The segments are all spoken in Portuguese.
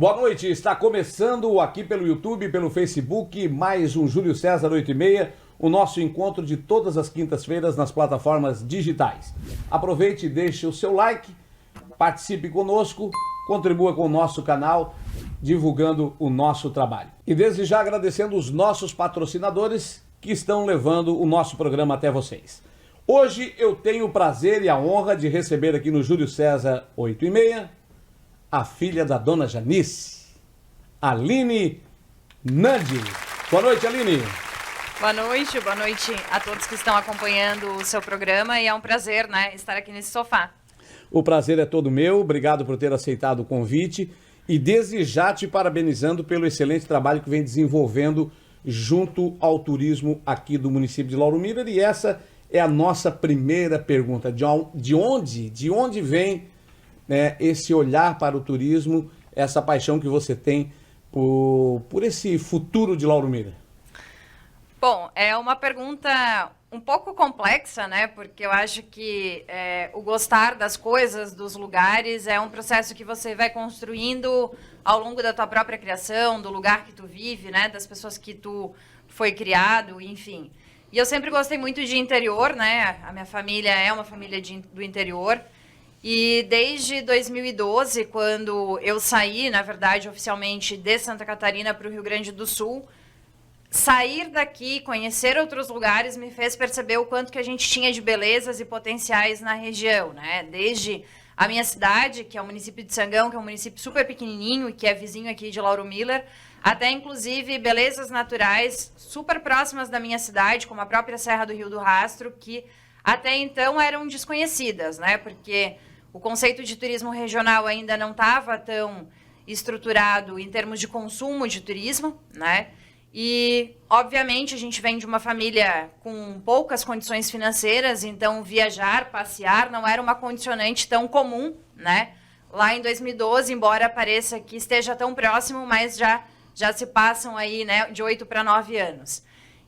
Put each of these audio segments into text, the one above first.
Boa noite, está começando aqui pelo YouTube, pelo Facebook, mais um Júlio César 8h30, o nosso encontro de todas as quintas-feiras nas plataformas digitais. Aproveite e deixe o seu like, participe conosco, contribua com o nosso canal, divulgando o nosso trabalho. E desde já agradecendo os nossos patrocinadores que estão levando o nosso programa até vocês. Hoje eu tenho o prazer e a honra de receber aqui no Júlio César 8h30 a filha da dona Janice, Aline Nandi. Boa noite, Aline. Boa noite a todos que estão acompanhando o seu programa e é um prazer, estar aqui nesse sofá. O prazer é todo meu, obrigado por ter aceitado o convite e desde já te parabenizando pelo excelente trabalho que vem desenvolvendo junto ao turismo aqui do município de Lauro Miller. E essa é a nossa primeira pergunta, de onde vem esse olhar para o turismo, essa paixão que você tem por esse futuro de Lauro Miller? Bom, é uma pergunta um pouco complexa, porque eu acho que o gostar das coisas, dos lugares, é um processo que você vai construindo ao longo da tua própria criação, do lugar que tu vive, das pessoas que tu foi criado, enfim. E eu sempre gostei muito de interior, A minha família é uma família do interior. E desde 2012, quando eu saí, na verdade, oficialmente de Santa Catarina para o Rio Grande do Sul, sair daqui, conhecer outros lugares, me fez perceber o quanto que a gente tinha de belezas e potenciais na região, Desde a minha cidade, que é o município de Sangão, que é um município super pequenininho e que é vizinho aqui de Lauro Miller, até, inclusive, belezas naturais super próximas da minha cidade, como a própria Serra do Rio do Rastro, que até então eram desconhecidas, Porque o conceito de turismo regional ainda não estava tão estruturado em termos de consumo de turismo, E, obviamente, a gente vem de uma família com poucas condições financeiras, então viajar, passear não era uma condicionante tão comum, Lá em 2012, embora pareça que esteja tão próximo, mas já se passam aí, de 8 para 9 anos.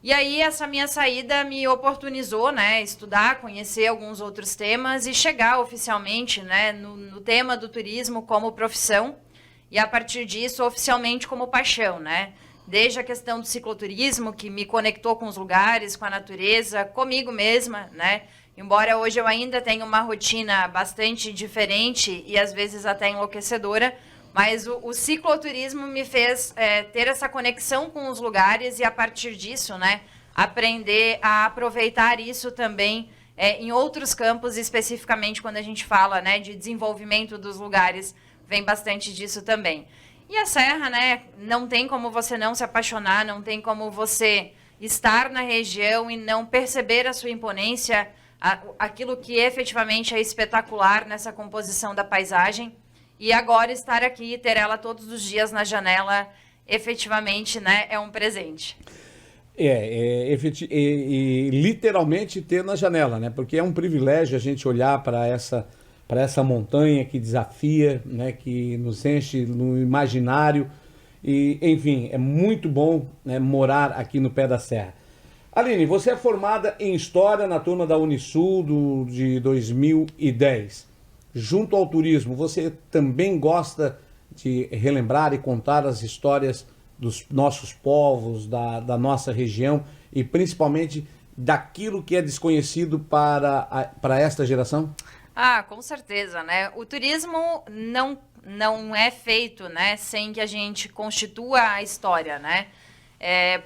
E aí, essa minha saída me oportunizou, estudar, conhecer alguns outros temas e chegar oficialmente, no tema do turismo como profissão e, a partir disso, oficialmente como paixão, Desde a questão do cicloturismo, que me conectou com os lugares, com a natureza, comigo mesma, Embora hoje eu ainda tenha uma rotina bastante diferente e, às vezes, até enlouquecedora, mas o cicloturismo me fez ter essa conexão com os lugares e, a partir disso, aprender a aproveitar isso também em outros campos, especificamente quando a gente fala de desenvolvimento dos lugares, vem bastante disso também. E a Serra, não tem como você não se apaixonar, não tem como você estar na região e não perceber a sua imponência, aquilo que efetivamente é espetacular nessa composição da paisagem. E agora estar aqui e ter ela todos os dias na janela, efetivamente, é um presente. Literalmente ter na janela, Porque é um privilégio a gente olhar para essa montanha que desafia, Que nos enche no imaginário. E, enfim, é muito bom morar aqui no pé da serra. Aline, você é formada em História na turma da Unisul de 2010. Junto ao turismo, você também gosta de relembrar e contar as histórias dos nossos povos, da nossa região e principalmente daquilo que é desconhecido para esta geração? Ah, com certeza, O turismo não é feito, sem que a gente constitua a história,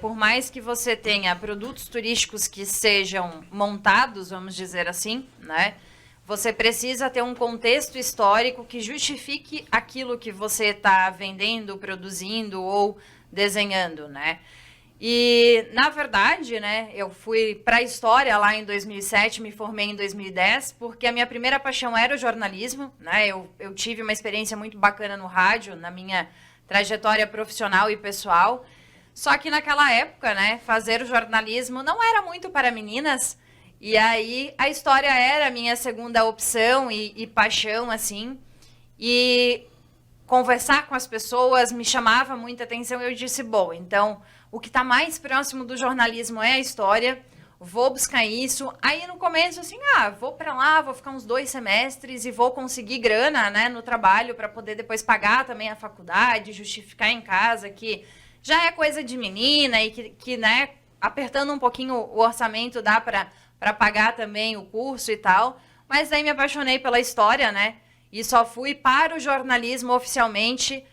Por mais que você tenha produtos turísticos que sejam montados, vamos dizer assim, Você precisa ter um contexto histórico que justifique aquilo que você está vendendo, produzindo ou desenhando, E, na verdade, eu fui para a História lá em 2007, me formei em 2010, porque a minha primeira paixão era o jornalismo, Eu tive uma experiência muito bacana no rádio, na minha trajetória profissional e pessoal. Só que naquela época, fazer o jornalismo não era muito para meninas. E aí a História era a minha segunda opção e paixão, assim. E conversar com as pessoas me chamava muita atenção. Eu disse, bom, então o que está mais próximo do jornalismo é a História. vou buscar isso. Aí no começo, assim, vou para lá, vou ficar uns 2 semestres e vou conseguir grana, né, no trabalho para poder depois pagar também a faculdade, justificar em casa que já é coisa de menina e que né, apertando um pouquinho o orçamento dá para pagar também o curso e tal. Mas daí me apaixonei pela história, né, e só fui para o jornalismo oficialmente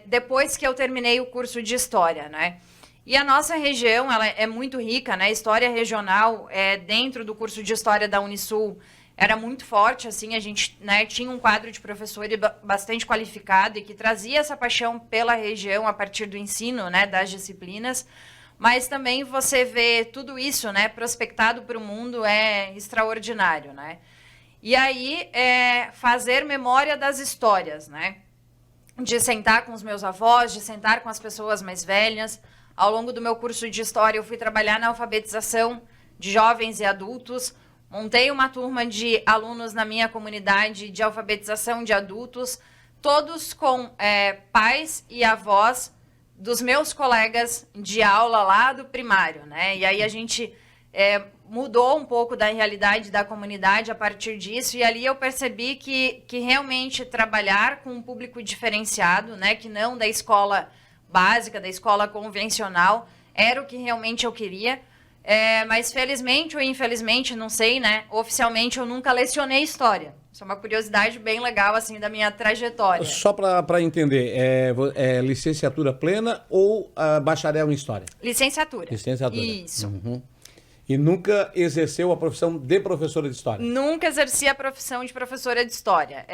depois que eu terminei o curso de história, né. E a nossa região, ela é muito rica, né? História regional, dentro do curso de História da Unisul, era muito forte, assim, a gente, né, tinha um quadro de professores bastante qualificado e que trazia essa paixão pela região a partir do ensino, né, das disciplinas, mas também você vê tudo isso, né, prospectado para o mundo é extraordinário, né? E aí, fazer memória das histórias, né? De sentar com os meus avós, de sentar com as pessoas mais velhas. Ao longo do meu curso de História, eu fui trabalhar na alfabetização de jovens e adultos. Montei uma turma de alunos na minha comunidade de alfabetização de adultos, todos com pais e avós dos meus colegas de aula lá do primário, né? E aí a gente mudou um pouco da realidade da comunidade a partir disso, e ali eu percebi que realmente trabalhar com um público diferenciado, né? Que não da escola básica, da escola convencional, era o que realmente eu queria, mas felizmente ou infelizmente, não sei, né, oficialmente eu nunca lecionei história. Isso é uma curiosidade bem legal, assim, da minha trajetória. Só para entender, licenciatura plena ou bacharel em História? Licenciatura. Licenciatura. Isso. Uhum. E nunca exerceu a profissão de professora de História? Nunca exerci a profissão de professora de História.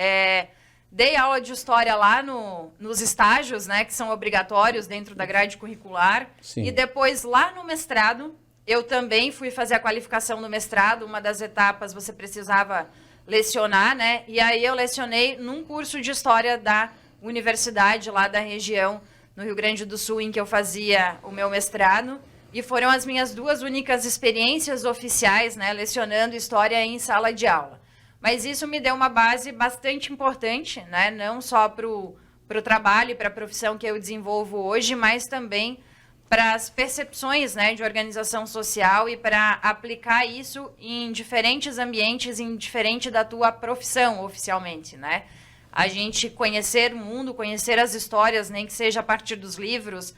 Dei aula de História lá nos estágios, né, que são obrigatórios dentro da grade curricular. Sim. E depois, lá no mestrado, eu também fui fazer a qualificação no mestrado. Uma das etapas você precisava lecionar, né? E aí eu lecionei num curso de História da universidade lá da região, no Rio Grande do Sul, em que eu fazia o meu mestrado. E foram as minhas 2 únicas experiências oficiais, né, lecionando História em sala de aula. Mas isso me deu uma base bastante importante, né? Não só para o trabalho e para a profissão que eu desenvolvo hoje, mas também para as percepções, né, de organização social e para aplicar isso em diferentes ambientes, indiferente da tua profissão oficialmente, né? A gente conhecer o mundo, conhecer as histórias, nem que seja a partir dos livros.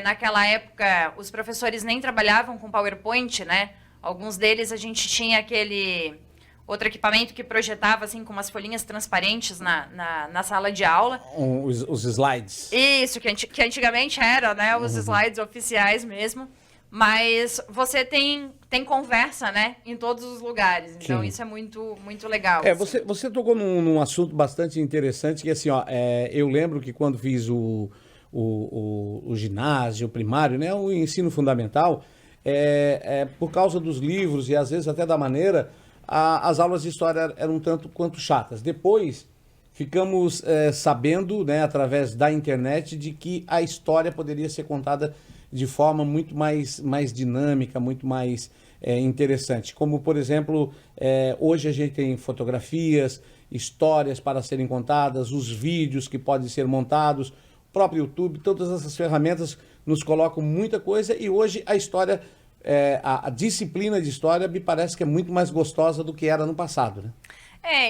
Naquela época, os professores nem trabalhavam com PowerPoint, né? Alguns deles a gente tinha aquele outro equipamento que projetava assim com umas folhinhas transparentes na sala de aula. Os slides. Isso, que antigamente eram, né, os slides oficiais mesmo. Mas você tem conversa, né, em todos os lugares. Então, Sim. isso é muito, muito legal. Você tocou num assunto bastante interessante, que assim, eu lembro que quando fiz o ginásio, o primário, né, o ensino fundamental, por causa dos livros e às vezes até da maneira, as aulas de história eram um tanto quanto chatas. Depois, ficamos sabendo, né, através da internet, de que a história poderia ser contada de forma muito mais dinâmica, muito mais interessante. Como, por exemplo, hoje a gente tem fotografias, histórias para serem contadas, os vídeos que podem ser montados, o próprio YouTube, todas essas ferramentas nos colocam muita coisa, e hoje a história... a disciplina de história me parece que é muito mais gostosa do que era no passado, né?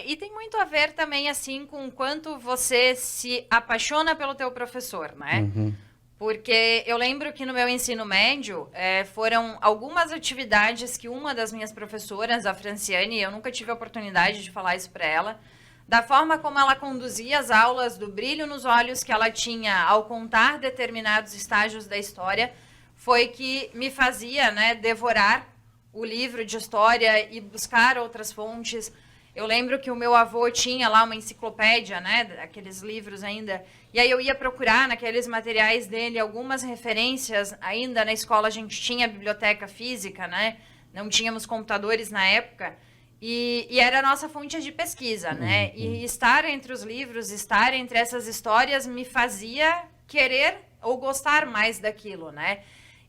E tem muito a ver também, assim, com o quanto você se apaixona pelo teu professor, né? Uhum. Porque eu lembro que no meu ensino médio, foram algumas atividades que uma das minhas professoras, a Franciane, eu nunca tive a oportunidade de falar isso para ela, da forma como ela conduzia as aulas, do brilho nos olhos que ela tinha ao contar determinados estágios da história, foi que me fazia, né, devorar o livro de história e buscar outras fontes. Eu lembro que o meu avô tinha lá uma enciclopédia, né, aqueles livros ainda, e aí eu ia procurar naqueles materiais dele algumas referências. Ainda na escola a gente tinha biblioteca física, né, não tínhamos computadores na época, e era a nossa fonte de pesquisa, né, e estar entre os livros, estar entre essas histórias me fazia querer ou gostar mais daquilo, né.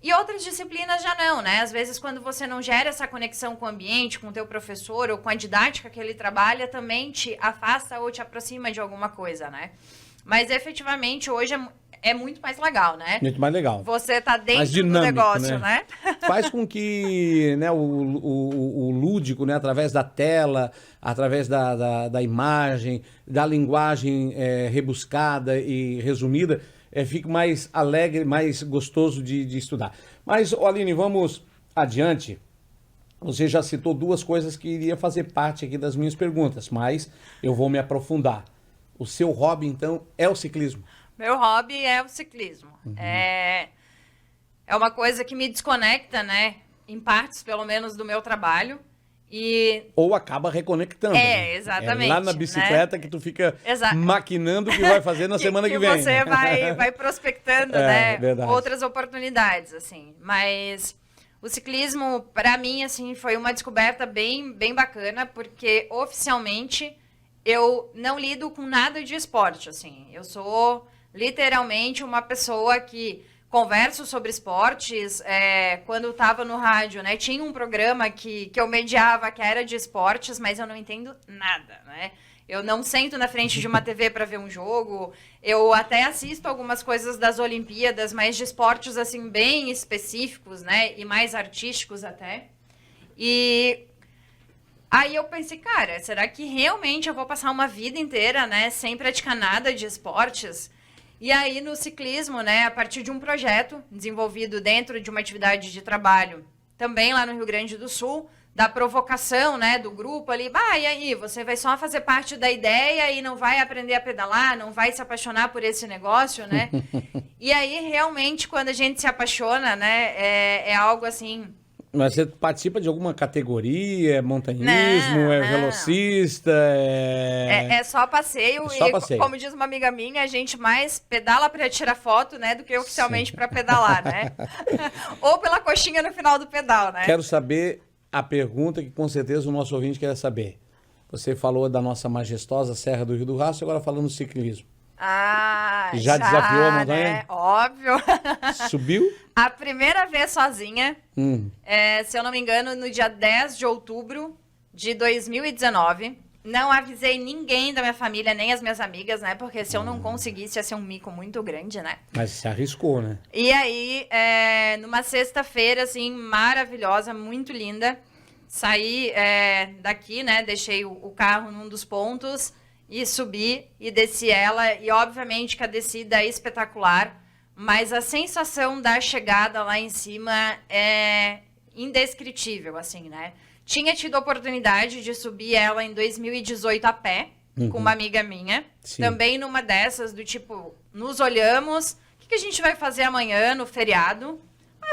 E outras disciplinas já não, né? Às vezes, quando você não gera essa conexão com o ambiente, com o teu professor ou com a didática que ele trabalha, também te afasta ou te aproxima de alguma coisa, né? Mas efetivamente hoje é muito mais legal, né? Muito mais legal. Você tá dentro mais dinâmico, do negócio, né? Faz com que, né, o lúdico, né, através da tela, através da imagem, da linguagem rebuscada e resumida, fique mais alegre, mais gostoso de estudar. Mas, Aline, vamos adiante. Você já citou duas coisas que iria fazer parte aqui das minhas perguntas, mas eu vou me aprofundar. O seu hobby, então, é o ciclismo? Meu hobby é o ciclismo. É uma coisa que me desconecta, né? Em partes, pelo menos, do meu trabalho. Ou acaba reconectando. Né? Exatamente. Lá na bicicleta, né? Que tu fica maquinando o que vai fazer na semana que vem. Você vai prospectando, né? Outras oportunidades, assim. Mas o ciclismo, para mim, assim, foi uma descoberta bem bacana, porque oficialmente eu não lido com nada de esporte, assim. Eu sou literalmente uma pessoa que converso sobre esportes. Quando eu estava no rádio, né, tinha um programa que eu mediava que era de esportes, mas eu não entendo nada, né? Eu não sento na frente de uma TV para ver um jogo. Eu até assisto algumas coisas das Olimpíadas, mas de esportes assim bem específicos, né, e mais artísticos até. E aí eu pensei, cara, será que realmente eu vou passar uma vida inteira, né, sem praticar nada de esportes? E aí, no ciclismo, né, a partir de um projeto desenvolvido dentro de uma atividade de trabalho, também lá no Rio Grande do Sul, da provocação, né, do grupo ali, e aí, você vai só fazer parte da ideia e não vai aprender a pedalar, não vai se apaixonar por esse negócio, né? E aí, realmente, quando a gente se apaixona, né, é algo assim... Mas você participa de alguma categoria? É montanhismo? É velocista? É só passeio. Só passeio. Como diz uma amiga minha, a gente mais pedala para tirar foto, né, do que oficialmente para pedalar, né? Ou pela coxinha no final do pedal, né? Quero saber a pergunta que com certeza o nosso ouvinte quer saber. Você falou da nossa majestosa Serra do Rio do Rastro, agora falando do ciclismo. Já desafiou a montanha? Né? Óbvio. Subiu? A primeira vez sozinha, se eu não me engano, no dia 10 de outubro de 2019. Não avisei ninguém da minha família, nem as minhas amigas, né? Porque se eu não conseguisse, ia ser um mico muito grande, né? Mas se arriscou, né? E aí, numa sexta-feira, assim, maravilhosa, muito linda, saí daqui, né? Deixei o carro num dos pontos e subi e desci ela. E, obviamente, que a descida é espetacular, mas a sensação da chegada lá em cima é indescritível, assim, né? Tinha tido a oportunidade de subir ela em 2018 a pé, com uma amiga minha. Sim. Também numa dessas, do tipo, nos olhamos, o que a gente vai fazer amanhã no feriado?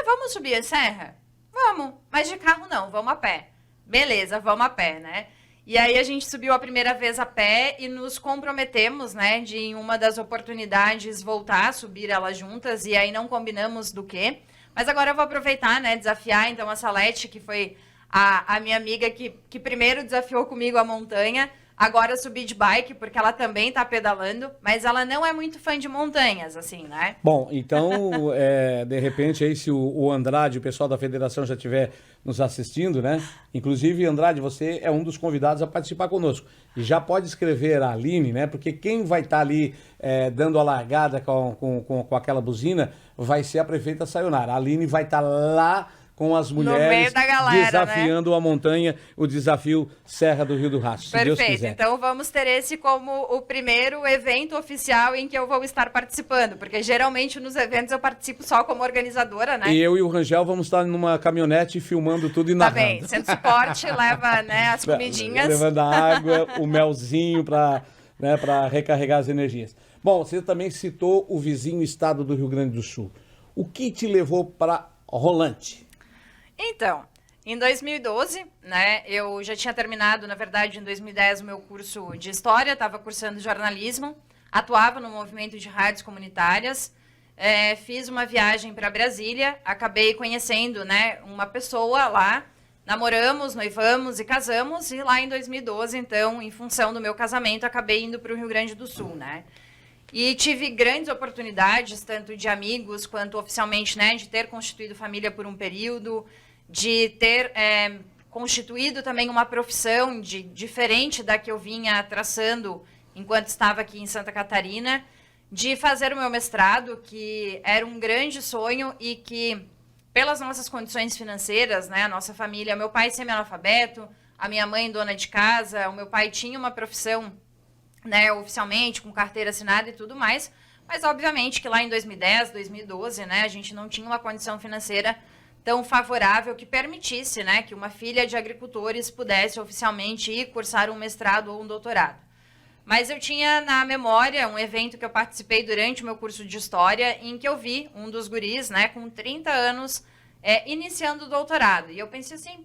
Vamos subir a serra? Vamos, mas de carro não, vamos a pé. Beleza, vamos a pé, né? E aí a gente subiu a primeira vez a pé e nos comprometemos, né, de em uma das oportunidades voltar a subir ela juntas, e aí não combinamos do quê. Mas agora eu vou aproveitar, né, desafiar então a Salete, que foi a minha amiga que primeiro desafiou comigo a montanha, agora subir de bike, porque ela também tá pedalando, mas ela não é muito fã de montanhas, assim, né? Bom, então, de repente, aí se o Andrade, o pessoal da federação já estiver nos assistindo, né? Inclusive, Andrade, você é um dos convidados a participar conosco. E já pode escrever a Aline, né? Porque quem vai estar ali dando a largada com aquela buzina vai ser a prefeita Sayonara. A Aline vai estar lá com as mulheres galera, desafiando, né, a montanha, o desafio Serra do Rio do Rastro, se Deus quiser. Então vamos ter esse como o primeiro evento oficial em que eu vou estar participando, porque geralmente nos eventos eu participo só como organizadora, né? E eu e o Rangel vamos estar numa caminhonete filmando tudo e narrando. Tá bem, sendo suporte, leva, né, as comidinhas. Levando a água, o melzinho para recarregar as energias. Bom, você também citou o vizinho estado do Rio Grande do Sul. O que te levou para Rolante? Então, em 2012, né, eu já tinha terminado, na verdade, em 2010, o meu curso de História, estava cursando jornalismo, atuava no movimento de rádios comunitárias, fiz uma viagem para Brasília, acabei conhecendo, né, uma pessoa lá, namoramos, noivamos e casamos, e lá em 2012, então, em função do meu casamento, acabei indo para o Rio Grande do Sul, né. E tive grandes oportunidades, tanto de amigos quanto oficialmente, né, de ter constituído família por um período, de ter constituído também uma profissão diferente da que eu vinha traçando enquanto estava aqui em Santa Catarina. de fazer o meu mestrado, que era um grande sonho e que, pelas nossas condições financeiras, né, a nossa família, meu pai semi-analfabeto, a minha mãe dona de casa, o meu pai tinha uma profissão, né, oficialmente, com carteira assinada e tudo mais, mas obviamente que lá em 2010, 2012, né, a gente não tinha uma condição financeira tão favorável que permitisse, né, que uma filha de agricultores pudesse oficialmente ir cursar um mestrado ou um doutorado. Mas eu tinha na memória um evento que eu participei durante o meu curso de História, em que eu vi um dos guris, né, com 30 anos, iniciando o doutorado. E eu pensei assim,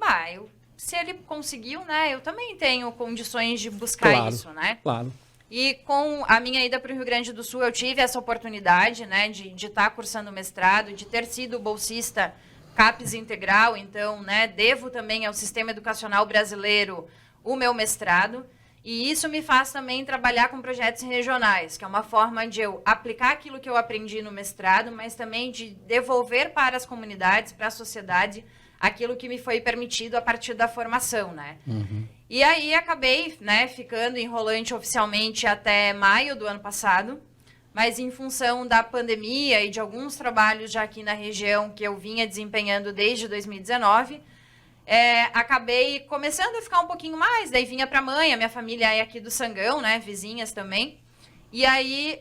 se ele conseguiu, né, eu também tenho condições de buscar isso, né? Claro. E com a minha ida para o Rio Grande do Sul, eu tive essa oportunidade, né, de estar cursando mestrado, de ter sido bolsista CAPES integral, então, né, devo também ao sistema educacional brasileiro o meu mestrado. E isso me faz também trabalhar com projetos regionais, que é uma forma de eu aplicar aquilo que eu aprendi no mestrado, mas também de devolver para as comunidades, para a sociedade, aquilo que me foi permitido a partir da formação, né? Uhum. E aí acabei, né, ficando enrolante oficialmente até maio do ano passado, mas em função da pandemia e de alguns trabalhos já aqui na região que eu vinha desempenhando desde 2019, acabei começando a ficar um pouquinho mais, daí vinha para a mãe, a minha família é aqui do Sangão, né, vizinhas também. E aí,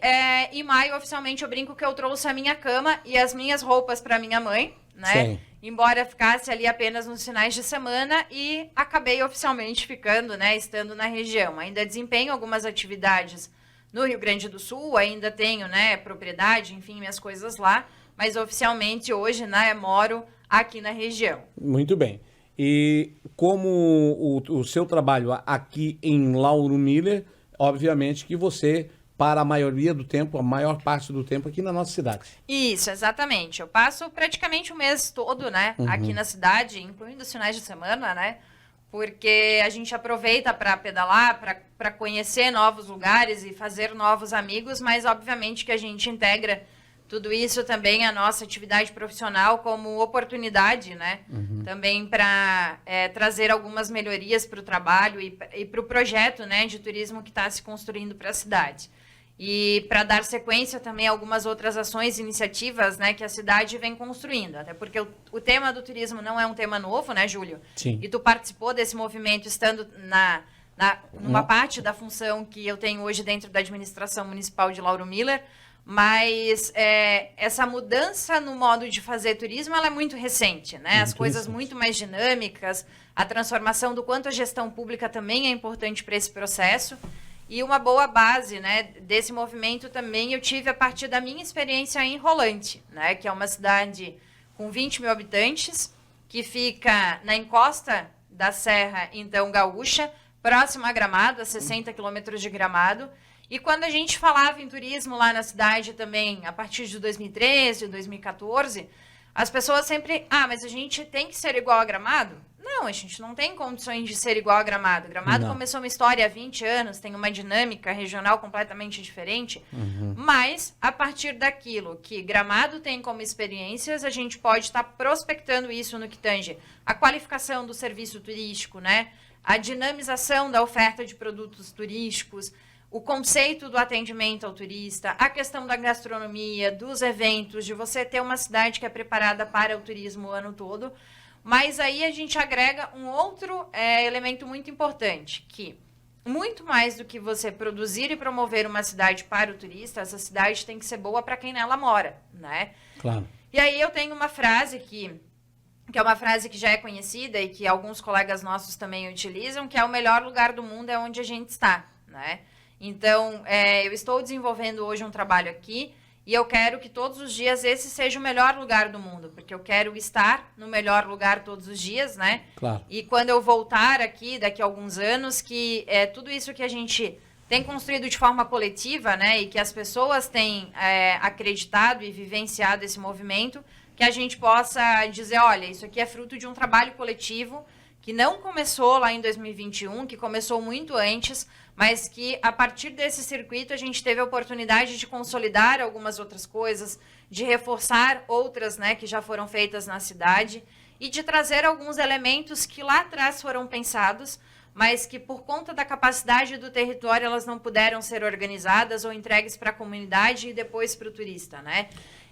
em maio, oficialmente, eu brinco que eu trouxe a minha cama e as minhas roupas para minha mãe, né? Sim. Embora ficasse ali apenas nos finais de semana, e acabei oficialmente ficando, né, estando na região. Ainda desempenho algumas atividades no Rio Grande do Sul, ainda tenho, né, propriedade, enfim, minhas coisas lá, mas oficialmente hoje, né, moro aqui na região. Muito bem. E como o seu trabalho aqui em Lauro Miller, obviamente que você, para a maioria do tempo, a maior parte do tempo aqui na nossa cidade. Isso, exatamente. Eu passo praticamente o mês todo, né, aqui na cidade, incluindo os finais de semana, né, porque a gente aproveita para pedalar, para conhecer novos lugares e fazer novos amigos, mas obviamente que a gente integra tudo isso também a nossa atividade profissional como oportunidade, né? Também para trazer algumas melhorias para o trabalho e para o projeto, né, de turismo que está se construindo para a cidade. E para dar sequência também a algumas outras ações e iniciativas, né, que a cidade vem construindo. Até porque o tema do turismo não é um tema novo, né, Júlio? Sim. E tu participou desse movimento estando numa parte da função que eu tenho hoje dentro da administração municipal de Lauro Miller. Mas essa mudança no modo de fazer turismo, ela é muito recente, né? As coisas muito mais dinâmicas, a transformação do quanto a gestão pública também é importante para esse processo. E uma boa base, né, desse movimento também eu tive a partir da minha experiência em Rolante, né? Que é uma cidade com 20 mil habitantes, que fica na encosta da Serra, então, Gaúcha, próxima a Gramado, a 60 quilômetros de Gramado. E quando a gente falava em turismo lá na cidade também, a partir de 2013, 2014, as pessoas sempre... mas a gente tem que ser igual a Gramado? Não, a gente não tem condições de ser igual a Gramado. Gramado começou uma história há 20 anos, tem uma dinâmica regional completamente diferente, mas a partir daquilo que Gramado tem como experiências, a gente pode estar prospectando isso no que tange a qualificação do serviço turístico, né? A dinamização da oferta de produtos turísticos, o conceito do atendimento ao turista, a questão da gastronomia, dos eventos, de você ter uma cidade que é preparada para o turismo o ano todo. Mas aí a gente agrega um outro elemento muito importante, que muito mais do que você produzir e promover uma cidade para o turista, essa cidade tem que ser boa para quem nela mora, né? Claro. E aí eu tenho uma frase que é uma frase que já é conhecida e que alguns colegas nossos também utilizam, que é: o melhor lugar do mundo é onde a gente está, né? Então, eu estou desenvolvendo hoje um trabalho aqui e eu quero que todos os dias esse seja o melhor lugar do mundo, porque eu quero estar no melhor lugar todos os dias, né? Claro. E quando eu voltar aqui, daqui a alguns anos, que tudo isso que a gente tem construído de forma coletiva, né? E que as pessoas têm acreditado e vivenciado esse movimento, que a gente possa dizer, olha, isso aqui é fruto de um trabalho coletivo que não começou lá em 2021, que começou muito antes, mas que a partir desse circuito a gente teve a oportunidade de consolidar algumas outras coisas, de reforçar outras, né, que já foram feitas na cidade e de trazer alguns elementos que lá atrás foram pensados, mas que por conta da capacidade do território elas não puderam ser organizadas ou entregues para a comunidade e depois para o turista, né?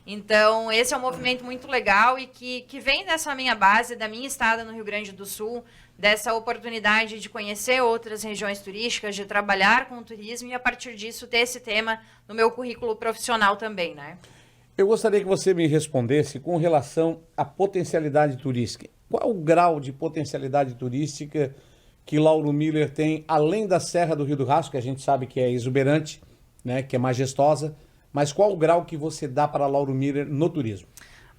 Então, esse é um movimento muito legal e que vem dessa minha base, da minha estada no Rio Grande do Sul, dessa oportunidade de conhecer outras regiões turísticas, de trabalhar com o turismo e, a partir disso, ter esse tema no meu currículo profissional também, né? Eu gostaria que você me respondesse com relação à potencialidade turística. Qual o grau de potencialidade turística que Lauro Miller tem, além da Serra do Rio do Rastro, que a gente sabe que é exuberante, né, que é majestosa, mas qual o grau que você dá para Lauro Miller no turismo?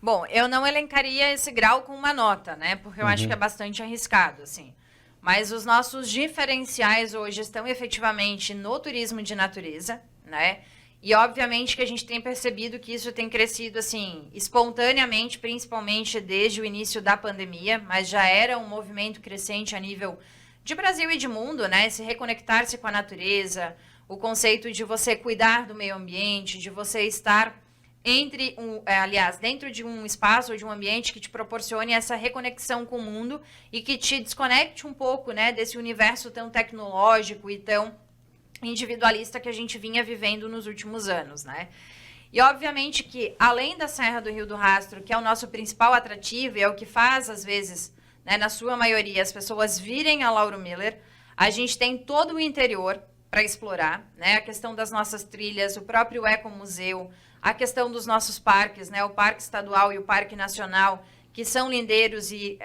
Bom, eu não elencaria esse grau com uma nota, né? Porque eu acho que é bastante arriscado, assim. Mas os nossos diferenciais hoje estão efetivamente no turismo de natureza, né? E obviamente que a gente tem percebido que isso tem crescido, assim, espontaneamente, principalmente desde o início da pandemia, mas já era um movimento crescente a nível de Brasil e de mundo, né? Se reconectar-se com a natureza, o conceito de você cuidar do meio ambiente, de você estar dentro de um espaço ou de um ambiente que te proporcione essa reconexão com o mundo e que te desconecte um pouco, né, desse universo tão tecnológico e tão individualista que a gente vinha vivendo nos últimos anos, né? E obviamente que, além da Serra do Rio do Rastro, que é o nosso principal atrativo e é o que faz, às vezes, né, na sua maioria, as pessoas virem a Lauro Miller, a gente tem todo o interior para explorar, né? A questão das nossas trilhas, o próprio Ecomuseu, a questão dos nossos parques, né? O Parque Estadual e o Parque Nacional, que são lindeiros e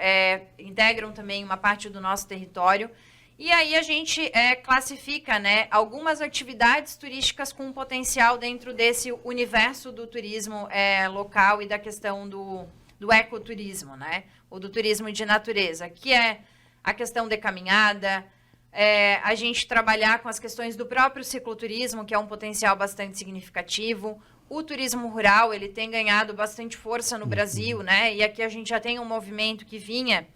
integram também uma parte do nosso território. E aí a gente classifica, né, algumas atividades turísticas com potencial dentro desse universo do turismo local e da questão do ecoturismo, né? Ou do turismo de natureza, que é a questão de caminhada, a gente trabalhar com as questões do próprio cicloturismo, que é um potencial bastante significativo. O turismo rural, ele tem ganhado bastante força no Brasil, né? E aqui a gente já tem um movimento que vinha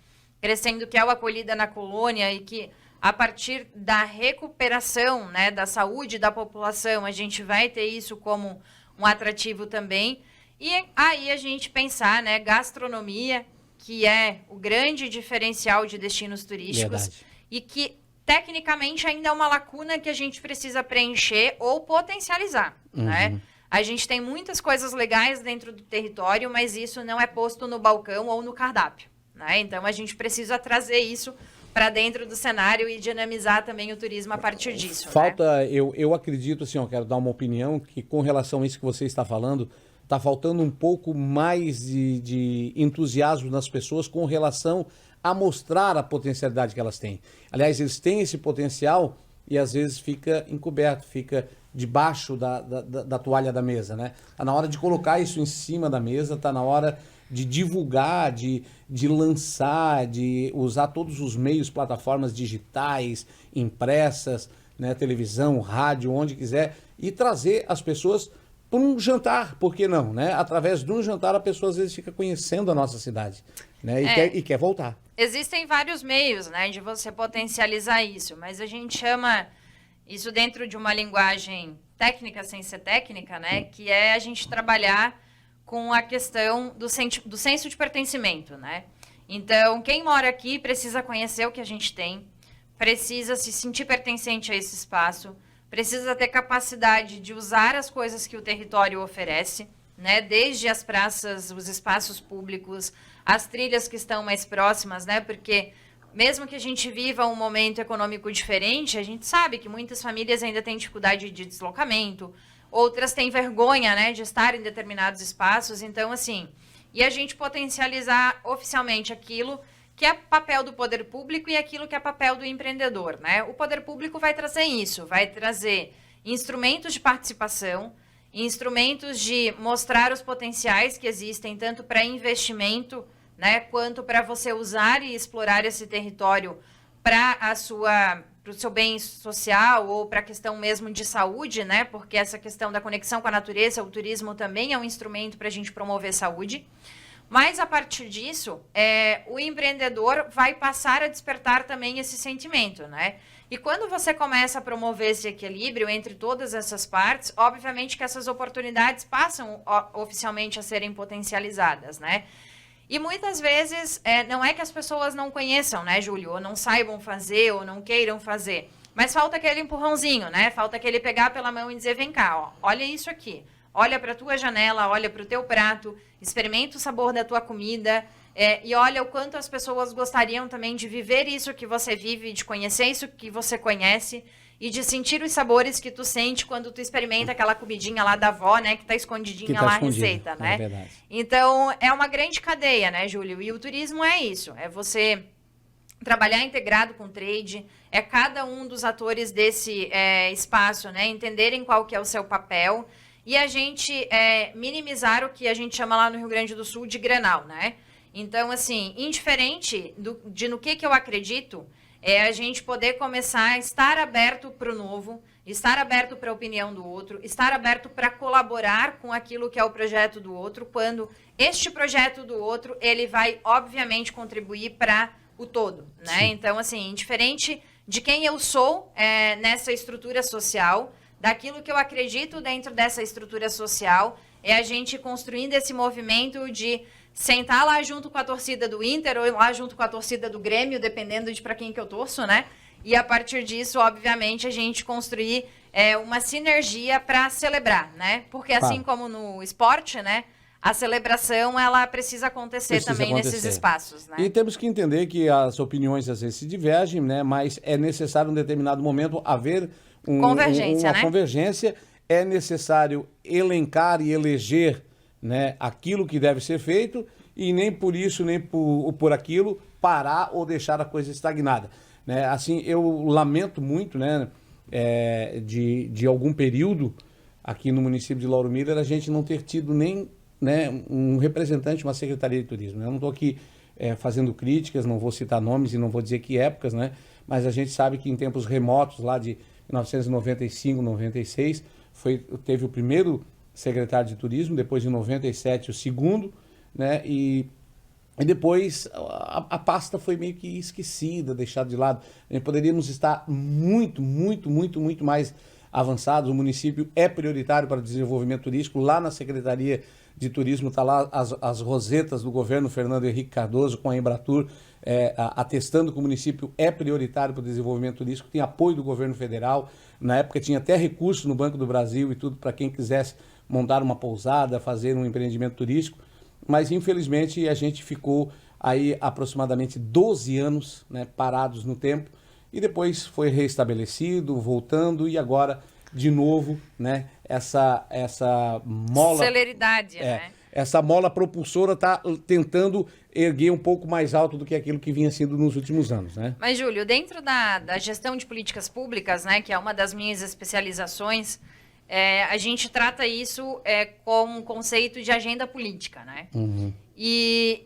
crescendo, que é o Acolhida na Colônia, e que a partir da recuperação, né, da saúde da população, a gente vai ter isso como um atrativo também. E aí a gente pensar, né, gastronomia, que é o grande diferencial de destinos turísticos. Verdade. E que tecnicamente ainda é uma lacuna que a gente precisa preencher ou potencializar, né? A gente tem muitas coisas legais dentro do território, mas isso não é posto no balcão ou no cardápio, né? Então a gente precisa trazer isso para dentro do cenário e dinamizar também o turismo a partir disso. Falta, né? eu acredito, assim, eu quero dar uma opinião, que com relação a isso que você está falando, está faltando um pouco mais de entusiasmo nas pessoas com relação a mostrar a potencialidade que elas têm. Aliás, eles têm esse potencial e às vezes fica encoberto, fica debaixo da toalha da mesa, né? Está na hora de colocar isso em cima da mesa, está na hora de divulgar, de lançar, de usar todos os meios, plataformas digitais, impressas, né, televisão, rádio, onde quiser, e trazer as pessoas para um jantar, por que não, né? Através de um jantar a pessoa às vezes fica conhecendo a nossa cidade, né? E quer voltar. Existem vários meios, né, de você potencializar isso, mas a gente chama isso dentro de uma linguagem técnica, sem ser técnica, né, que é a gente trabalhar com a questão do senso de pertencimento, né? Então, quem mora aqui precisa conhecer o que a gente tem, precisa se sentir pertencente a esse espaço, precisa ter capacidade de usar as coisas que o território oferece, né? Desde as praças, os espaços públicos, as trilhas que estão mais próximas, né? Porque mesmo que a gente viva um momento econômico diferente, a gente sabe que muitas famílias ainda têm dificuldade de deslocamento, outras têm vergonha, né, de estar em determinados espaços. Então, assim, e a gente potencializar oficialmente aquilo que é papel do poder público e aquilo que é papel do empreendedor, né? O poder público vai trazer isso, vai trazer instrumentos de participação, instrumentos de mostrar os potenciais que existem, tanto para investimento, né, quanto para você usar e explorar esse território para o seu bem social ou para a questão mesmo de saúde, né? Porque essa questão da conexão com a natureza, o turismo também é um instrumento para a gente promover saúde. Mas, a partir disso, o empreendedor vai passar a despertar também esse sentimento, né? E quando você começa a promover esse equilíbrio entre todas essas partes, obviamente que essas oportunidades passam oficialmente a serem potencializadas, né? E muitas vezes, não é que as pessoas não conheçam, né, Júlio? Ou não saibam fazer, ou não queiram fazer. Mas falta aquele empurrãozinho, né? Falta aquele pegar pela mão e dizer, vem cá, ó, olha isso aqui. Olha para a tua janela, olha para o teu prato, experimenta o sabor da tua comida e olha o quanto as pessoas gostariam também de viver isso que você vive, de conhecer isso que você conhece e de sentir os sabores que tu sente quando tu experimenta aquela comidinha lá da avó, né, que tá escondidinha lá a receita, né? É verdade. Então, é uma grande cadeia, né, Júlio? E o turismo é isso, é você trabalhar integrado com o trade, é cada um dos atores desse espaço, né, entenderem qual que é o seu papel e a gente minimizar o que a gente chama lá no Rio Grande do Sul de grenal, né? Então, assim, indiferente no que eu acredito, é a gente poder começar a estar aberto para o novo, estar aberto para a opinião do outro, estar aberto para colaborar com aquilo que é o projeto do outro, quando este projeto do outro, ele vai, obviamente, contribuir para o todo, né? Sim. Então, assim, indiferente de quem eu sou nessa estrutura social, daquilo que eu acredito dentro dessa estrutura social, é a gente construindo esse movimento de sentar lá junto com a torcida do Inter ou lá junto com a torcida do Grêmio, dependendo de para quem que eu torço, né? E a partir disso, obviamente, a gente construir uma sinergia para celebrar, né? Porque assim como no esporte, né? A celebração, ela precisa acontecer nesses espaços, né? E temos que entender que as opiniões às vezes se divergem, né? Mas é necessário em um determinado momento haver uma né? convergência. É necessário elencar e eleger, né, aquilo que deve ser feito e nem por isso, nem por aquilo, parar ou deixar a coisa estagnada. Né? Assim, eu lamento muito, né, de algum período aqui no município de Lauro Miller a gente não ter tido nem, né, um representante, uma secretaria de turismo. Eu não estou aqui fazendo críticas, não vou citar nomes e não vou dizer que épocas, né, mas a gente sabe que em tempos remotos, lá de 1995, 96, teve o primeiro secretário de turismo, depois em 97 o segundo, né, e depois a pasta foi meio que esquecida, deixada de lado. Poderíamos estar muito mais avançados. O município é prioritário para o desenvolvimento turístico. Lá na Secretaria de Turismo está lá as rosetas do governo Fernando Henrique Cardoso com a Embratur, atestando que o município é prioritário para o desenvolvimento turístico, tem apoio do governo federal. Na época tinha até recursos no Banco do Brasil e tudo para quem quisesse montar uma pousada, fazer um empreendimento turístico, mas infelizmente a gente ficou aí aproximadamente 12 anos, né, parados no tempo, e depois foi restabelecido, voltando, e agora de novo, né, essa mola... Celeridade, né? Essa mola propulsora está tentando erguer um pouco mais alto do que aquilo que vinha sendo nos últimos anos, né? Mas, Júlio, dentro da gestão de políticas públicas, né, que é uma das minhas especializações, a gente trata isso com um conceito de agenda política, né? Uhum. E,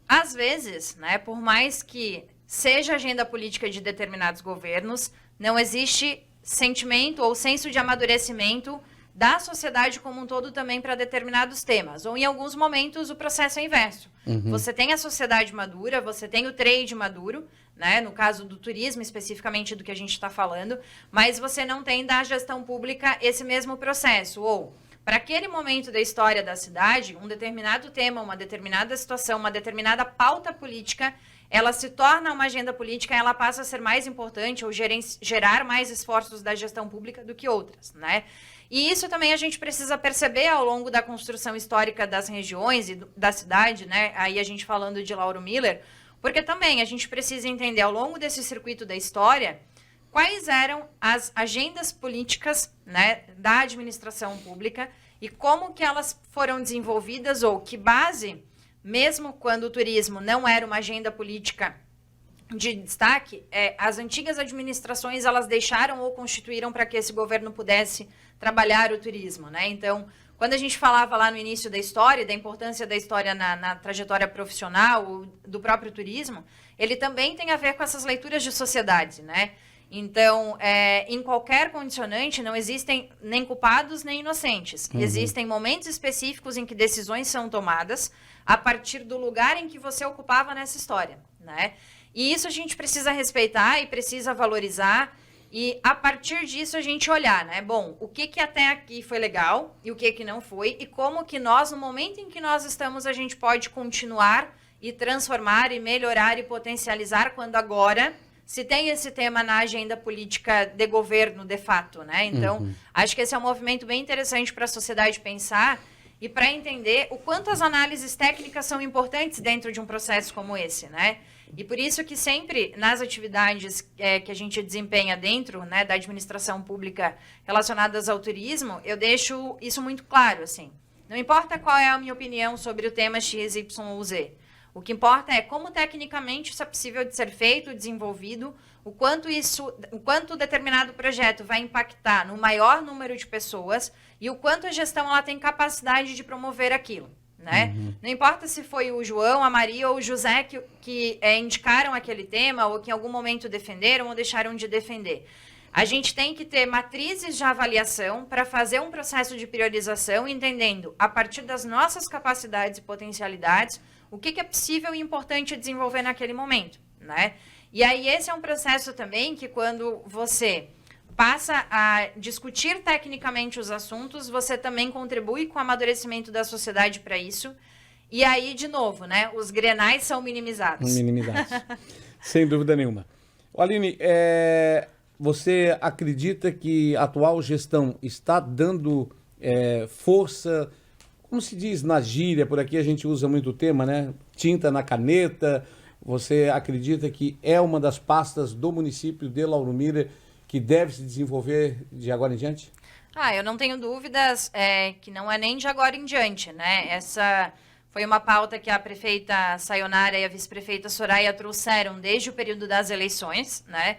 às vezes, né, por mais que seja agenda política de determinados governos, não existe sentimento ou senso de amadurecimento da sociedade como um todo também para determinados temas. Ou, em alguns momentos, o processo é inverso. Uhum. Você tem a sociedade madura, você tem o trade maduro, né? No caso do turismo, especificamente do que a gente está falando, mas você não tem da gestão pública esse mesmo processo. Ou, para aquele momento da história da cidade, um determinado tema, uma determinada situação, uma determinada pauta política, ela se torna uma agenda política, ela passa a ser mais importante ou gerar mais esforços da gestão pública do que outras, né? E isso também a gente precisa perceber ao longo da construção histórica das regiões e da cidade, né? Aí a gente falando de Lauro Miller, porque também a gente precisa entender ao longo desse circuito da história quais eram as agendas políticas, né, da administração pública e como que elas foram desenvolvidas ou que base, mesmo quando o turismo não era uma agenda política de destaque, as antigas administrações elas deixaram ou constituíram para que esse governo pudesse trabalhar o turismo, né? Então, quando a gente falava lá no início da história, da importância da história na trajetória profissional do próprio turismo, ele também tem a ver com essas leituras de sociedade, né? Então, em qualquer condicionante, não existem nem culpados nem inocentes. Uhum. Existem momentos específicos em que decisões são tomadas a partir do lugar em que você ocupava nessa história, né? E isso a gente precisa respeitar e precisa valorizar e, a partir disso, a gente olhar, né? Bom, o que até aqui foi legal e o que não foi e como que nós, no momento em que nós estamos, a gente pode continuar e transformar e melhorar e potencializar quando agora se tem esse tema na agenda política de governo, de fato, né? Então, acho que esse é um movimento bem interessante para a sociedade pensar e para entender o quanto as análises técnicas são importantes dentro de um processo como esse, né? E por isso que sempre nas atividades que a gente desempenha dentro, né, da administração pública relacionadas ao turismo, eu deixo isso muito claro, assim. Não importa qual é a minha opinião sobre o tema X, Y ou Z. O que importa é como tecnicamente isso é possível de ser feito, desenvolvido, o quanto determinado projeto vai impactar no maior número de pessoas e o quanto a gestão ela tem capacidade de promover aquilo, né? Não importa se foi o João, a Maria ou o José que indicaram aquele tema ou que em algum momento defenderam ou deixaram de defender. A gente tem que ter matrizes de avaliação para fazer um processo de priorização, entendendo, a partir das nossas capacidades e potencialidades, o que é possível e importante desenvolver naquele momento, né? E aí esse é um processo também que quando você passa a discutir tecnicamente os assuntos, você também contribui com o amadurecimento da sociedade para isso. E aí, de novo, né, os grenais são minimizados. Minimizados, sem dúvida nenhuma. Aline, você acredita que a atual gestão está dando força, como se diz na gíria, por aqui a gente usa muito o tema, né? Tinta na caneta. Você acredita que é uma das pastas do município de Lauro Miller que deve se desenvolver de agora em diante? Eu não tenho dúvidas que não é nem de agora em diante, né? Essa foi uma pauta que a prefeita Sayonara e a vice-prefeita Soraya trouxeram desde o período das eleições, né?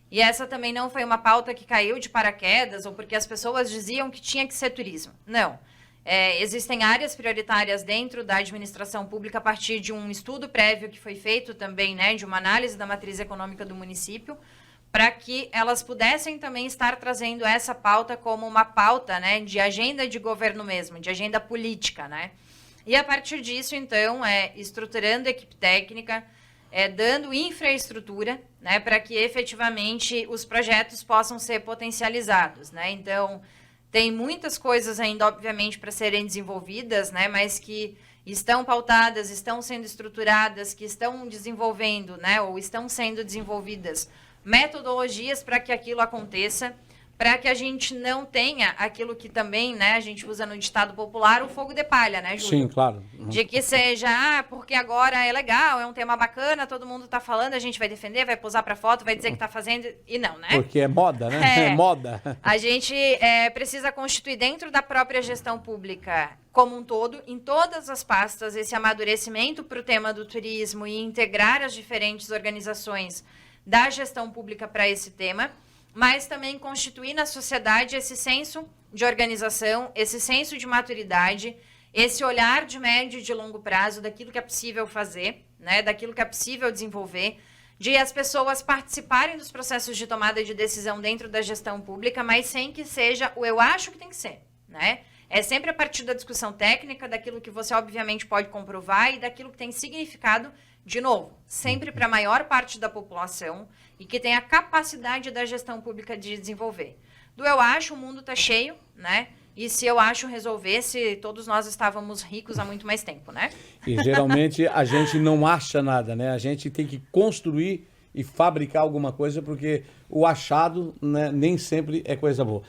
E essa também não foi uma pauta que caiu de paraquedas ou porque as pessoas diziam que tinha que ser turismo. Não. Existem áreas prioritárias dentro da administração pública a partir de um estudo prévio que foi feito também, né, de uma análise da matriz econômica do município, para que elas pudessem também estar trazendo essa pauta como uma pauta, né, de agenda de governo mesmo, de agenda política, né? E a partir disso, então, estruturando a equipe técnica, dando infraestrutura, né, para que efetivamente os projetos possam ser potencializados, né? Então, tem muitas coisas ainda, obviamente, para serem desenvolvidas, né, mas que estão pautadas, estão sendo estruturadas, que estão desenvolvendo, né, ou estão sendo desenvolvidas metodologias para que aquilo aconteça, para que a gente não tenha aquilo que também, né, a gente usa no ditado popular, o fogo de palha, né, Júlio? Sim, claro. De que seja, porque agora é legal, é um tema bacana, todo mundo está falando, a gente vai defender, vai posar para foto, vai dizer que está fazendo, e não, né? Porque é moda, né? É moda. A gente precisa constituir dentro da própria gestão pública como um todo, em todas as pastas, esse amadurecimento para o tema do turismo e integrar as diferentes organizações da gestão pública para esse tema, mas também constituir na sociedade esse senso de organização, esse senso de maturidade, esse olhar de médio e de longo prazo daquilo que é possível fazer, né, daquilo que é possível desenvolver, de as pessoas participarem dos processos de tomada de decisão dentro da gestão pública, mas sem que seja o eu acho que tem que ser, né? É sempre a partir da discussão técnica, daquilo que você obviamente pode comprovar e daquilo que tem significado, de novo, sempre para a maior parte da população e que tem a capacidade da gestão pública de desenvolver. Do eu acho, o mundo está cheio, né? E se eu acho resolvesse, todos nós estávamos ricos há muito mais tempo, né? E geralmente a gente não acha nada, né? A gente tem que construir e fabricar alguma coisa, porque o achado, né, nem sempre é coisa boa.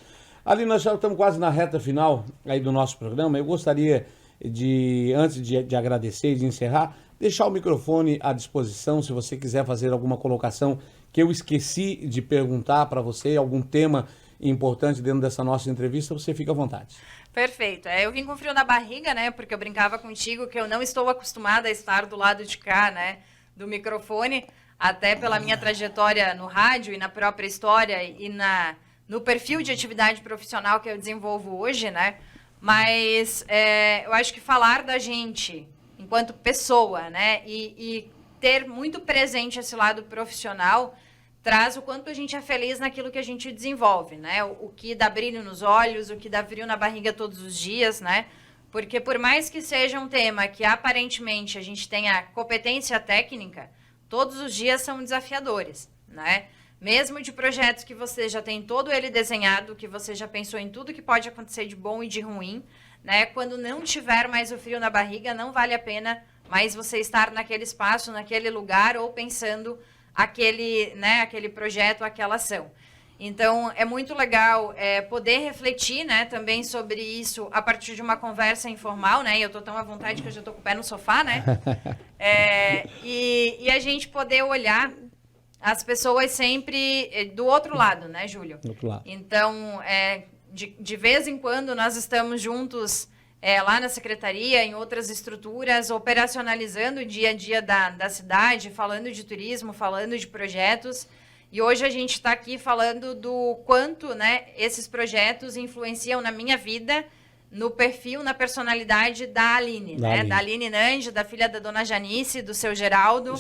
Ali nós já estamos quase na reta final aí do nosso programa. Eu gostaria de, antes de agradecer e de encerrar, deixar o microfone à disposição, se você quiser fazer alguma colocação que eu esqueci de perguntar para você, algum tema importante dentro dessa nossa entrevista, você fica à vontade. Perfeito. Eu vim com frio na barriga, né? Porque eu brincava contigo que eu não estou acostumada a estar do lado de cá, né? Do microfone, até pela minha trajetória no rádio e na própria história e no perfil de atividade profissional que eu desenvolvo hoje, né? Mas eu acho que falar da gente enquanto pessoa, né? E ter muito presente esse lado profissional traz o quanto a gente é feliz naquilo que a gente desenvolve, né? O que dá brilho nos olhos, o que dá frio na barriga todos os dias, né? Porque por mais que seja um tema que aparentemente a gente tenha competência técnica, todos os dias são desafiadores, né? Mesmo de projetos que você já tem todo ele desenhado, que você já pensou em tudo que pode acontecer de bom e de ruim, né? Quando não tiver mais o frio na barriga, não vale a pena mas você estar naquele espaço, naquele lugar, ou pensando aquele projeto, aquela ação. Então, é muito legal poder refletir, né, também sobre isso a partir de uma conversa informal, né? E eu estou tão à vontade que eu já estou com o pé no sofá, né? E a gente poder olhar as pessoas sempre do outro lado, né, Júlio? Do outro lado. Então, de vez em quando, nós estamos juntos lá na secretaria, em outras estruturas, operacionalizando o dia a dia da cidade, falando de turismo, falando de projetos. E hoje a gente está aqui falando do quanto, né, esses projetos influenciam na minha vida, no perfil, na personalidade da Aline, né? Da Aline Nange, da filha da dona Janice, do seu Geraldo,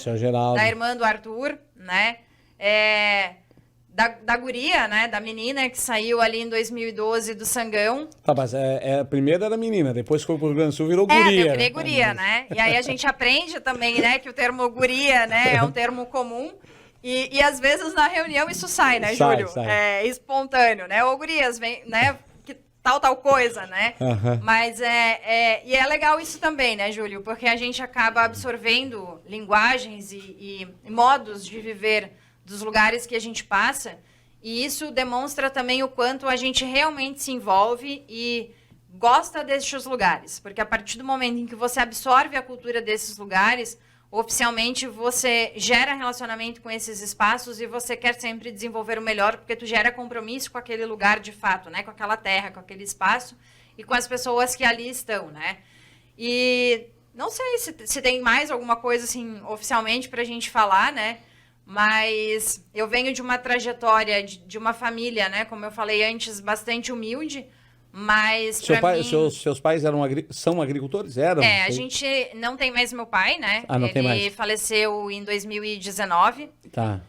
da irmã do Arthur, né? Da guria, né? Da menina que saiu ali em 2012 do Sangão. Tá, mas a primeira era menina, depois foi pro Rio Grande do Sul, virou guria. Eu virei guria, né? E aí a gente aprende também, né, que o termo guria, né, é um termo comum. E às vezes na reunião isso sai, né, Júlio? Sai. É espontâneo, né? Ô, gurias, vem, né? Que tal coisa, né? Uhum. Mas e é legal isso também, né, Júlio? Porque a gente acaba absorvendo linguagens e modos de viver dos lugares que a gente passa. E isso demonstra também o quanto a gente realmente se envolve e gosta destes lugares. Porque a partir do momento em que você absorve a cultura desses lugares, oficialmente você gera relacionamento com esses espaços e você quer sempre desenvolver o melhor, porque tu gera compromisso com aquele lugar de fato, né? Com aquela terra, com aquele espaço e com as pessoas que ali estão, né? E não sei se tem mais alguma coisa assim oficialmente para a gente falar, né? Mas eu venho de uma trajetória de uma família, né? Como eu falei antes, bastante humilde. Mas seus pais são agricultores? Eram? A gente não tem mais meu pai, né? Não tem mais. Ele faleceu em 2019. Tá.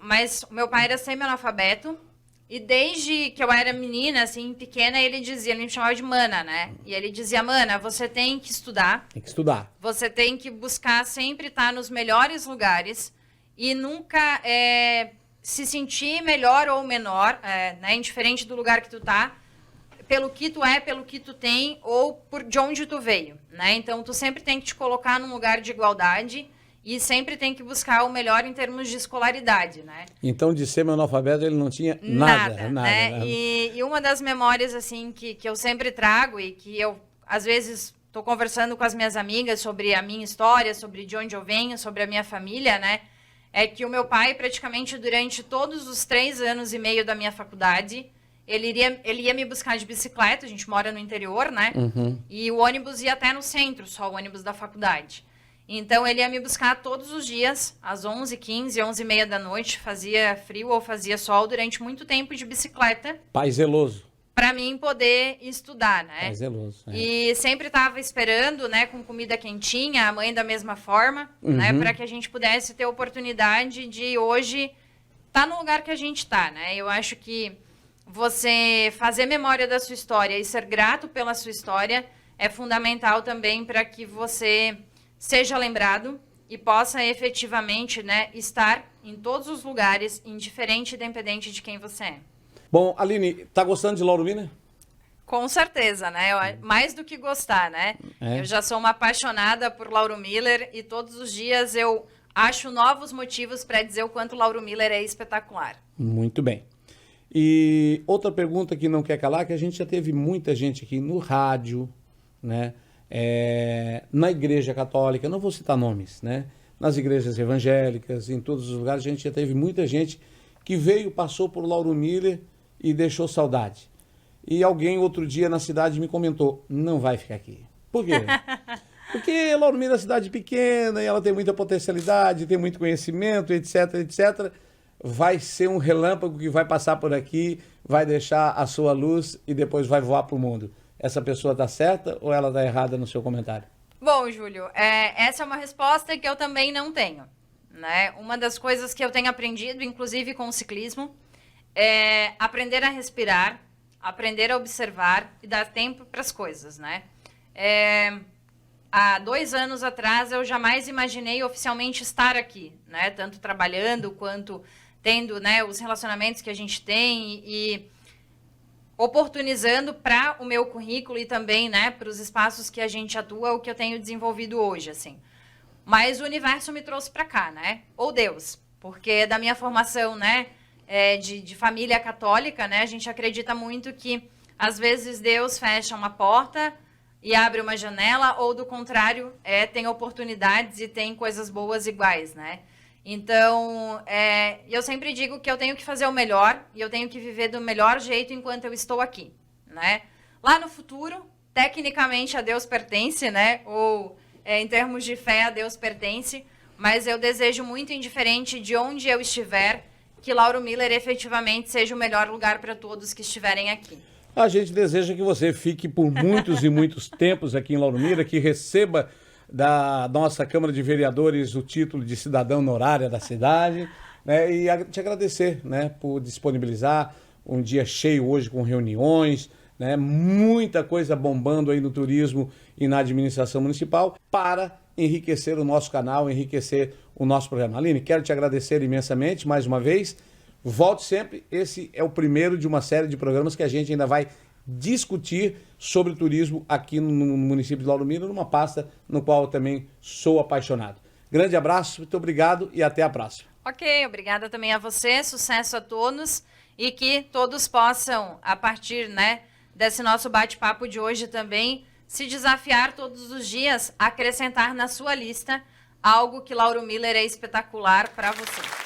Mas meu pai era semi-analfabeto. E desde que eu era menina, assim, pequena, ele me chamava de Mana, né? E ele dizia, Mana, você tem que estudar. Tem que estudar. Você tem que buscar sempre estar nos melhores lugares e nunca se sentir melhor ou menor, né? Indiferente do lugar que tu tá, pelo que tu é, pelo que tu tem ou de onde tu veio, né? Então, tu sempre tem que te colocar num lugar de igualdade e sempre tem que buscar o melhor em termos de escolaridade, né? Então, de semi-analfabeto, ele não tinha nada, né? E uma das memórias, assim, que eu sempre trago e que eu, às vezes, estou conversando com as minhas amigas sobre a minha história, sobre de onde eu venho, sobre a minha família, né? É que o meu pai, praticamente durante todos os 3 anos e meio da minha faculdade, ele ia me buscar de bicicleta, a gente mora no interior, né? Uhum. E o ônibus ia até no centro, só o ônibus da faculdade. Então, ele ia me buscar todos os dias, às 11h15, 11h30 da noite, fazia frio ou fazia sol, durante muito tempo de bicicleta. Pai zeloso. Para mim poder estudar, né? Pai zeloso. E sempre estava esperando, né, com comida quentinha, a mãe da mesma forma, né, para que a gente pudesse ter a oportunidade de hoje estar no lugar que a gente está, né? Eu acho que você fazer memória da sua história e ser grato pela sua história é fundamental também para que você seja lembrado e possa efetivamente, né, estar em todos os lugares, indiferente e independente de quem você é. Bom, Aline, tá gostando de Lauro Miller? Com certeza, né? Mais do que gostar, né? Eu já sou uma apaixonada por Lauro Miller e todos os dias eu acho novos motivos para dizer o quanto Lauro Miller é espetacular. Muito bem. E outra pergunta que não quer calar, que a gente já teve muita gente aqui no rádio, né? Na Igreja Católica, não vou citar nomes, né? Nas igrejas evangélicas, em todos os lugares, a gente já teve muita gente que veio, passou por Lauro Miller e deixou saudade. E alguém outro dia na cidade me comentou, não vai ficar aqui. Por quê? Porque Lauro Miller é uma cidade pequena e ela tem muita potencialidade, tem muito conhecimento, etc, etc. Vai ser um relâmpago que vai passar por aqui, vai deixar a sua luz e depois vai voar para o mundo. Essa pessoa está certa ou ela está errada no seu comentário? Bom, Júlio, essa é uma resposta que eu também não tenho, né? Uma das coisas que eu tenho aprendido, inclusive com o ciclismo, é aprender a respirar, aprender a observar e dar tempo para as coisas, né? Há 2 anos atrás, eu jamais imaginei oficialmente estar aqui, né? Tanto trabalhando quanto tendo, né, os relacionamentos que a gente tem. E oportunizando para o meu currículo e também, né, para os espaços que a gente atua, o que eu tenho desenvolvido hoje, assim. Mas o universo me trouxe para cá, né? Ou Deus, porque da minha formação, né, de família católica, né, a gente acredita muito que às vezes Deus fecha uma porta e abre uma janela, ou do contrário, tem oportunidades e tem coisas boas iguais, né? Então, eu sempre digo que eu tenho que fazer o melhor e eu tenho que viver do melhor jeito enquanto eu estou aqui, né? Lá no futuro, tecnicamente a Deus pertence, né? Ou em termos de fé a Deus pertence, mas eu desejo muito, indiferente de onde eu estiver, que Lauro Miller efetivamente seja o melhor lugar para todos que estiverem aqui. A gente deseja que você fique por muitos e muitos tempos aqui em Lauro Miller, que receba da nossa Câmara de Vereadores o título de cidadã honorária da cidade, né? E te agradecer, né, por disponibilizar um dia cheio hoje com reuniões, né, muita coisa bombando aí no turismo e na administração municipal para enriquecer o nosso canal, enriquecer o nosso programa. Aline, quero te agradecer imensamente mais uma vez. Volte sempre, esse é o primeiro de uma série de programas que a gente ainda vai discutir sobre turismo aqui no município de Lauro Miller, numa pasta no qual eu também sou apaixonado. Grande abraço, muito obrigado e até a próxima. Ok, obrigada também a você, sucesso a todos e que todos possam, a partir, né, desse nosso bate-papo de hoje também, se desafiar todos os dias, acrescentar na sua lista algo que Lauro Miller é espetacular para você.